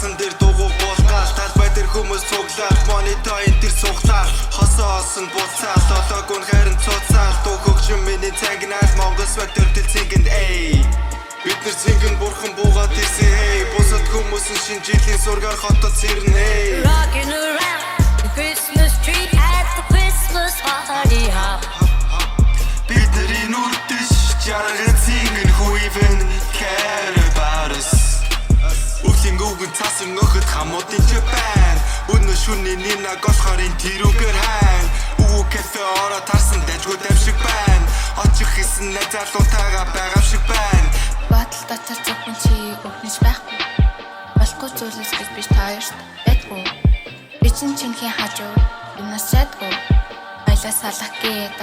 Насан дээр дугуй болгоал талбай дээр хүмүүс цуглаад монитор энэ төр суглаад хосоосон буцаал олоог нь харин цуцаал дуу хөгжим миний цангинаас Монгол сватер дэлцэгэнд эй бид нар цэнгэн бурхан буугаад ирсэн hey бусад хүмүүс нь шинэ жилийн сургаар хотод сэрнэ Rocking around the Christmas tree at the Christmas party hop. бид нарын үрдэш жаргал цэнгэн who even care about us Үхлийн үгэн цаасан өхөд хамуудын ч байна Өнөө шүний нинаг болохоор энэ тэрүүгээр хайн Үгүй кафе ороод тарсан дайжгүй давшиг байна Очих хийсэн найзаалуутайгаа байгаа шиг байна Батал дотор зөвхөн чи өхнөж байхгүй Болохгүй зүйлс гэж биш таашд байдгүй Би чинь чинхийн хажуу юмнаас шатгүй Баялаа салах гээд